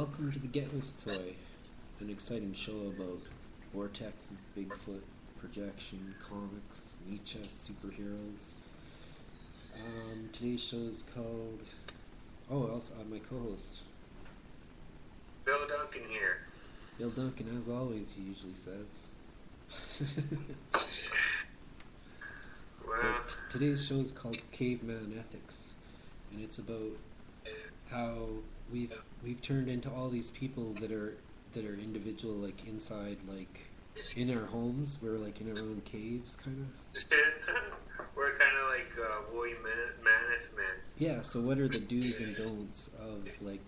Welcome to the Get With Toy, an exciting show about vortexes, Bigfoot, projection, comics, Nietzsche, superheroes. Today's show is called... Oh, also my co-host. Bill Duncan here. Bill Duncan, as always, he usually says. Well, today's show is called Caveman Ethics, and it's about how we've turned into all these people that are individual, like inside, like in our homes. We're like in our own caves, kind of. we're kind of like woolly mammoth men. Yeah. So what are the do's and don'ts of like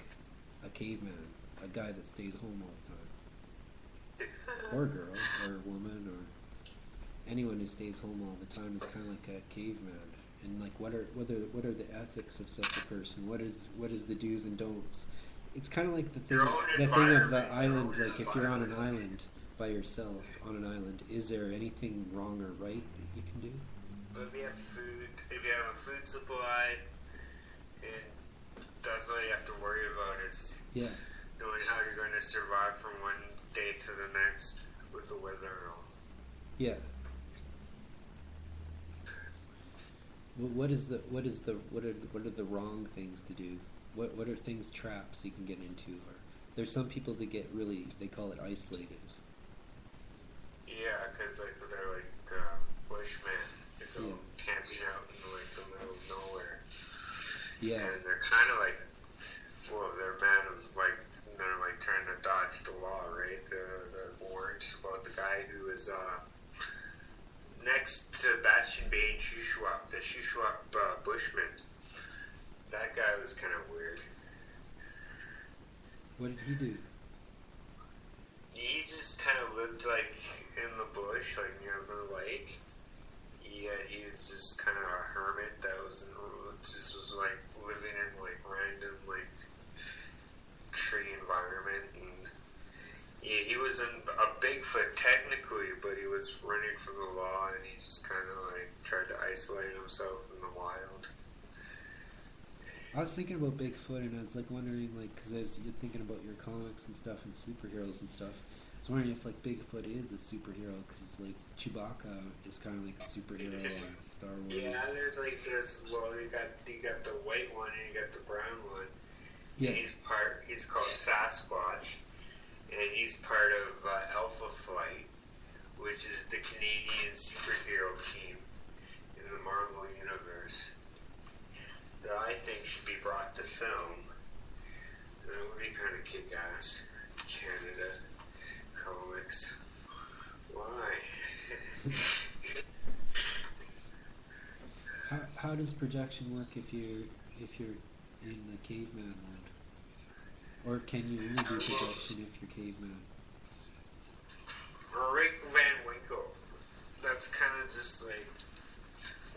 a caveman, a guy that stays home all the time, or girl, or woman, or anyone who stays home all the time is kind of like a caveman. And like, what are the ethics of such a person? What is the do's and don'ts? It's kind of like the thing of the island. Like, if you're on an island by yourself on an island, is there anything wrong or right that you can do? Well, if you have food, if you have a food supply, and that's all you have to worry about is knowing how you're going to survive from one day to the next with the weather and all. Yeah. What are the wrong things to do? What are things, traps you can get into? Or there's some people that get really, they call it isolated. Yeah, because like they're like bushmen. They go camping out in like the middle of nowhere. Yeah. And they're kind of like, well, they're mad of like they're like trying to dodge the law, right? The warrant about the guy who was next to Bastion Bay in Shuswap, the Shuswap bushman. That guy was kind of weird. What did he do? He just kind of lived like in the bush, like near the lake. He was just kind of a hermit that was was like living in like random like tree environment, and he wasn't a Bigfoot technically, but he was running from the law, and he just kind of like tried to isolate himself in the wild. I was thinking about Bigfoot, and I was like wondering, like, because you're thinking about your comics and stuff and superheroes and stuff. I was wondering if like Bigfoot is a superhero, because like Chewbacca is kind of like a superhero in Star Wars. Yeah, there's you got the white one and you got the brown one. Yeah. And he's called Sasquatch, and he's part of Alpha Flight, which is the Canadian superhero team in the Marvel universe that I think should be brought to film. That would be kind of kick-ass. Canada comics. Why? How does projection work if you're in the caveman mode? Or can you only do projection if you're caveman? Rick Van Winkle. That's kind of just like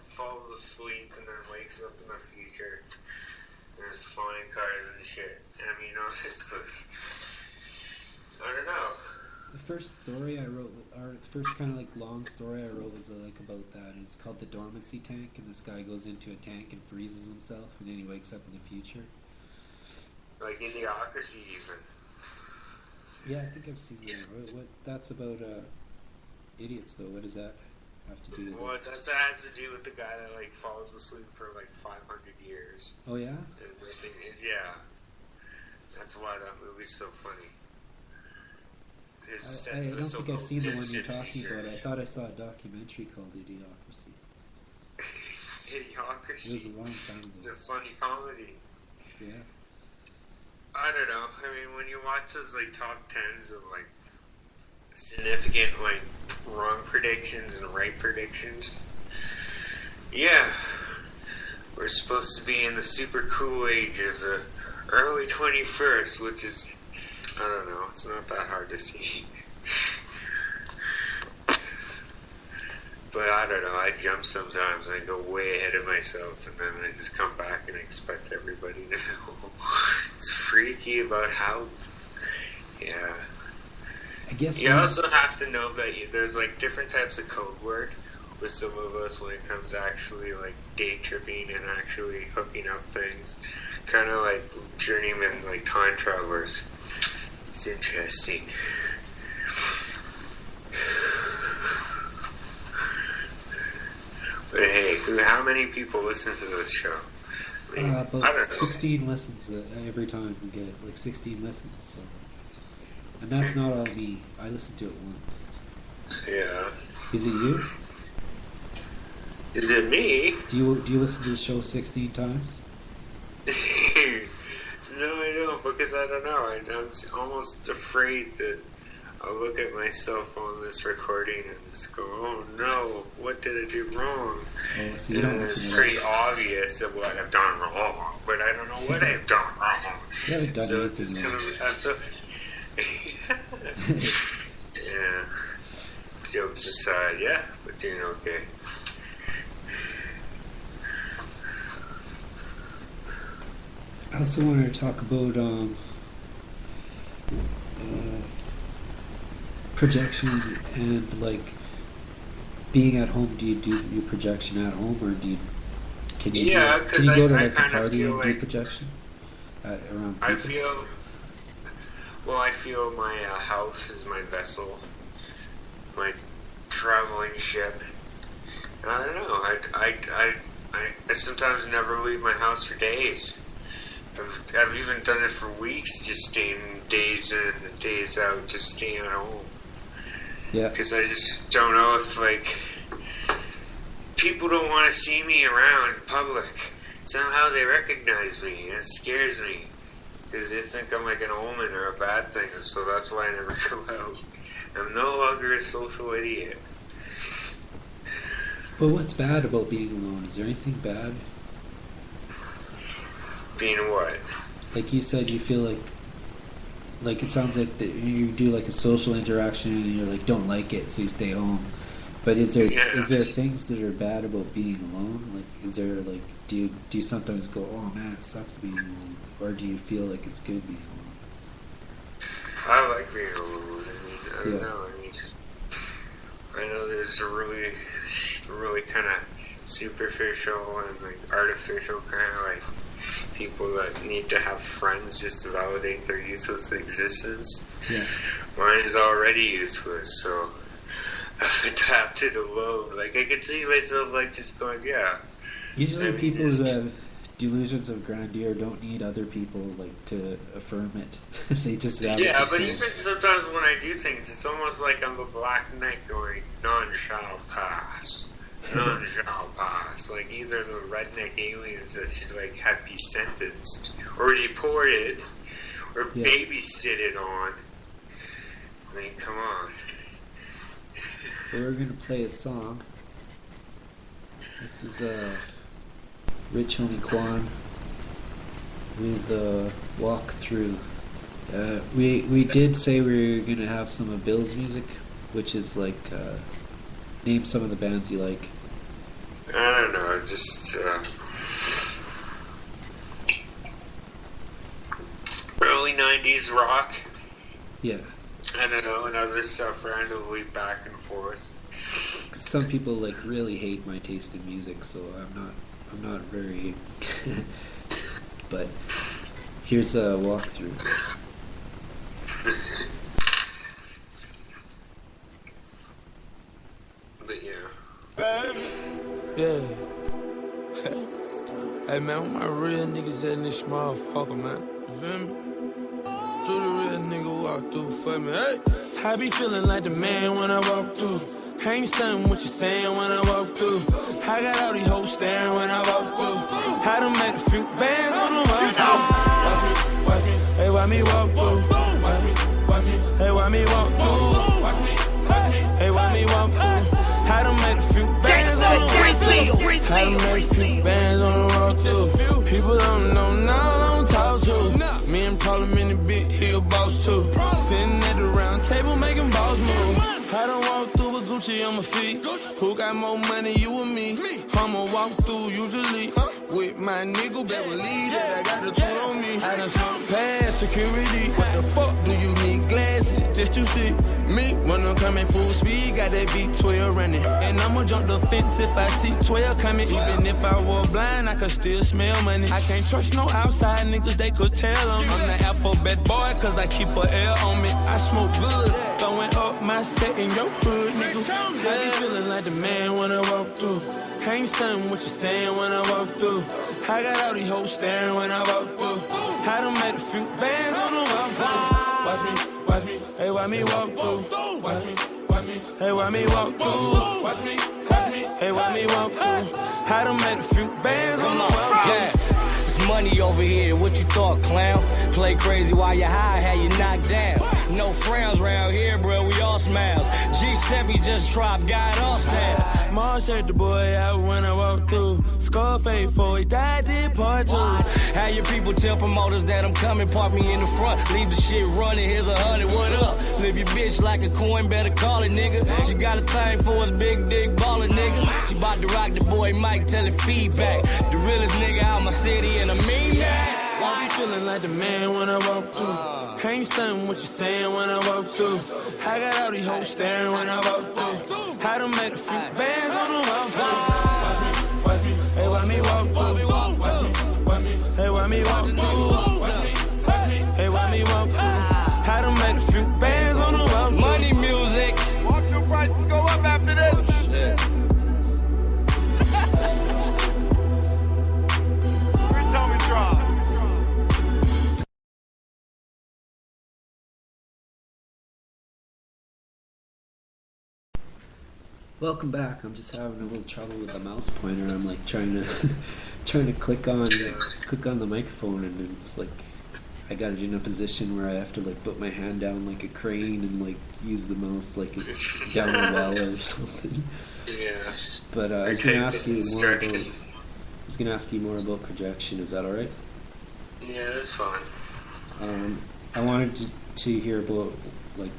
falls asleep and then wakes up in the future. There's flying cars and shit. I mean, honestly, I don't know. The first story I wrote, or the first kind of like long story I wrote was like about that. It's called The Dormancy Tank, and this guy goes into a tank and freezes himself, and then he wakes up in the future. Like Idiocracy, even. Yeah, I think I've seen that. What that's about idiots, though. What does that have to do with Well, it? that has to do with the guy that like falls asleep for like 500 years. Oh, yeah? And the thing is, yeah. That's why that movie's so funny. I don't think I've seen the one you're talking about. I thought I saw a documentary called Idiocracy. Idiocracy? It was a long time ago. It's a funny comedy. Yeah. I don't know. I mean, when you watch those like top tens of like significant like wrong predictions and right predictions, yeah, we're supposed to be in the super cool age of the early 21st, which is, I don't know, it's not that hard to see. But I don't know, I jump sometimes, I go way ahead of myself, and then I just come back and expect everybody to know. It's freaky about how, yeah. I guess you also have to know that there's like different types of code word with some of us when it comes to actually like day tripping and actually hooking up things. Kind of like journeyman, like time travelers. It's interesting. But hey, how many people listen to this show? I mean, About I don't know. 16 listens every time we get, like 16 listens. So. And that's not all me. I listen to it once. Yeah. Is it you? Is it me? Do you listen to the show 16 times? No, I don't, because I don't know. I'm almost afraid that I'll look at myself on this recording and just go, oh no, what did I do wrong? Oh, so you don't And listen it's to pretty that. obvious of what I've done wrong, but I don't know what I've done wrong. You haven't done So it's anything just kind wrong. of, I have to, yeah. Jokes aside, yeah, but doing okay. I also wanted to talk about projection and like being at home. Do you do projection at home, or do you can you Yeah, can you go to I like a kind of party feel and do like projection around people? I feel my house is my vessel, my traveling ship. And I don't know. I sometimes never leave my house for days. I've even done it for weeks, just staying days in and days out, just staying at home. Yeah. Because I just don't know if, like, people don't want to see me around in public. Somehow they recognize me, and it scares me. Because they think I'm like an omen or a bad thing, so that's why I never go out. I'm no longer a social idiot. But what's bad about being alone? Is there anything bad? Being what? Like you said, you feel like it sounds like that you do like a social interaction and you're like don't like it, so you stay home. But is there things that are bad about being alone? Like is there like do you sometimes go, oh man, it sucks being alone, or do you feel like it's good being alone? I like being alone. I don't know. I know there's a really kind of superficial and like artificial kind of like people that need to have friends just to validate their useless existence. Yeah. Mine is already useless, so I've adapted alone. Like I could see myself like just going, yeah. Usually people who have delusions of grandeur don't need other people like to affirm it. They just have Yeah, it but even themselves. sometimes when I do things, it's almost like I'm the Black Knight going, none shall pass. None shall pass. Like either the redneck aliens that should like have be sentenced or deported or babysitted on. I mean, come on. We're gonna play a song. This is Rich Homie Quan with the walkthrough. We did say we were gonna have some of Bill's music, which is like name some of the bands you like. I don't know, just early 90s rock. Yeah. I don't know, and other stuff randomly back and forth. Some people like really hate my taste in music, so I'm not very. But here's a walkthrough. But yeah. Yeah. Hey man, where my real niggas at in this motherfucker, man? You feel me? To the real nigga walk through for me, hey. I be feeling like the man when I walk through. I ain't stunning what you saying when I walk through. I got all these hoes staring when I walk through. I done made a few bands on the walk through. Watch me, hey, why me walk through? Watch me, hey, why me walk through? Watch me, hey, why me walk through? I done made a few bands on the walk through. I done made a few bands on the walk through. People don't know now, I don't talk to. Me and Parliament in the big, he a boss too. Sitting at the round table making balls move. I done walk through with Gucci on my feet. Who got more money, you or me? I'ma walk through usually with my nigga, better believe that I got the tool on me. I done swung past security. What the fuck do you need glasses? Just just to see me when I'm coming full speed. Got that V12 running, and I'ma jump the fence if I see 12 coming. Even if I were blind, I could still smell money. I can't trust no outside niggas, they could tell them I'm the alphabet boy, cause I keep a L on me. I smoke good, throwing up my set in your hood, nigga. I be feeling like the man when I walk through. I ain't stunning what you saying when I walk through. I got all these hoes staring when I walk through. I done made a few bands on the walk through. Watch me, hey, why me walk through? Watch me, hey, why me walk through? Watch me, hey, why me walk through? I done made a few bands on the walk through. Yeah, it's money over here, what you thought, clown? Play crazy while you high, how you knocked down. No frowns round here, bro, we all smiles. G7 just dropped, got all staff. Mom shut the boy out when I walk through. Scarface for he died, did part two. How your people tell promoters that I'm coming, park me in the front, leave the shit running, here's 100, what up? Live your bitch like a coin, better call it, nigga. She got a thing for us, big dick baller, nigga. She bout to rock the boy Mike, tell it feedback. The realest nigga out my city, and I mean that. I be feeling like the man when I walk through. I ain't stunning what you saying when I walk through. I got all these hoes staring when I walk through. I done made a few bands on the walk through. Watch me, hey, why me walk through? Watch me, hey, why me walk through? Watch me, hey, why me walk through? I done made a few bands on the walk through. Money music. Walk through prices go up after this. Yeah. Tell me drop. Welcome back. I'm just having a little trouble with the mouse pointer. I'm like trying to click on the microphone, and it's like I got it in a position where I have to like put my hand down like a crane and like use the mouse like it's down a well or something. Yeah. But I was gonna ask you more about projection. Is that all right? Yeah, that's fine. I wanted to hear about like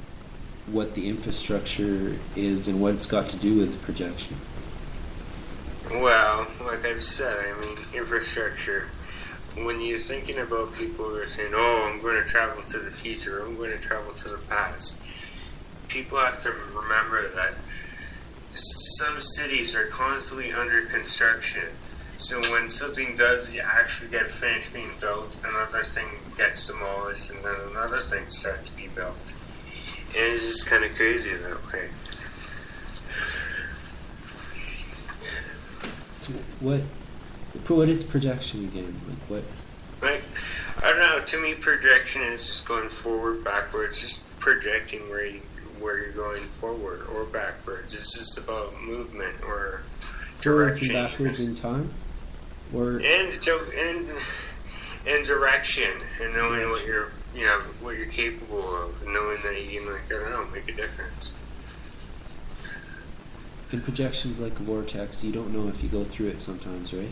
what the infrastructure is and what it's got to do with projection. Well, like I've said, I mean, infrastructure. When you're thinking about people who are saying, oh, I'm going to travel to the future, I'm going to travel to the past, people have to remember that some cities are constantly under construction. So when something does actually get finished being built, another thing gets demolished, and then another thing starts to be built. And it's just kind of crazy that way. So what is projection again? Like what? Like, I don't know. To me, projection is just going forward, backwards, just projecting where you're going forward or backwards. It's just about movement or direction. Forwards and backwards in time, or and direction, and knowing what you're capable of, and knowing that you can, like, I don't know, make a difference. in projections like a vortex, you don't know if you go through it sometimes, right?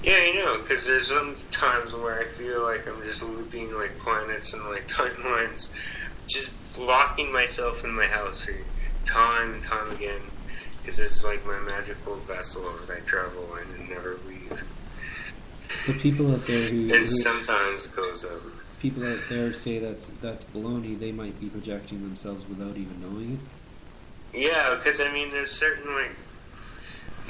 Yeah, you know, because there's some times where I feel like I'm just looping like planets and like timelines, just locking myself in my house here, time and time again, because it's like my magical vessel that I travel in and never leave. So people out there and sometimes it goes up. People out there say that's baloney. They might be projecting themselves without even knowing it. Yeah, because I mean, there's certain like.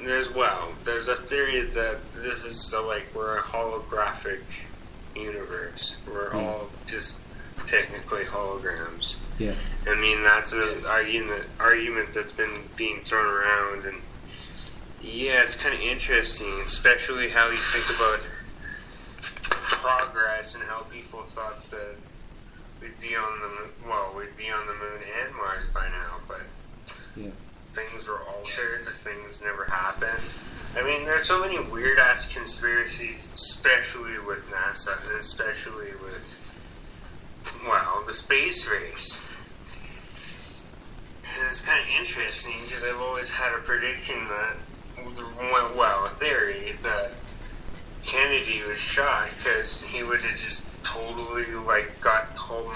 There's a theory that this is we're a holographic universe. We're all just technically holograms. Yeah. I mean, that's an argument that's been being thrown around, and yeah, it's kind of interesting, especially how you think about progress and how people thought that we'd be on the moon and Mars by now, but yeah. Things were altered, things never happened. I mean, there's so many weird-ass conspiracies, especially with NASA, and especially with, the space race. And it's kind of interesting, because I've always had a prediction that, a theory that Kennedy was shot because he would have just totally, got home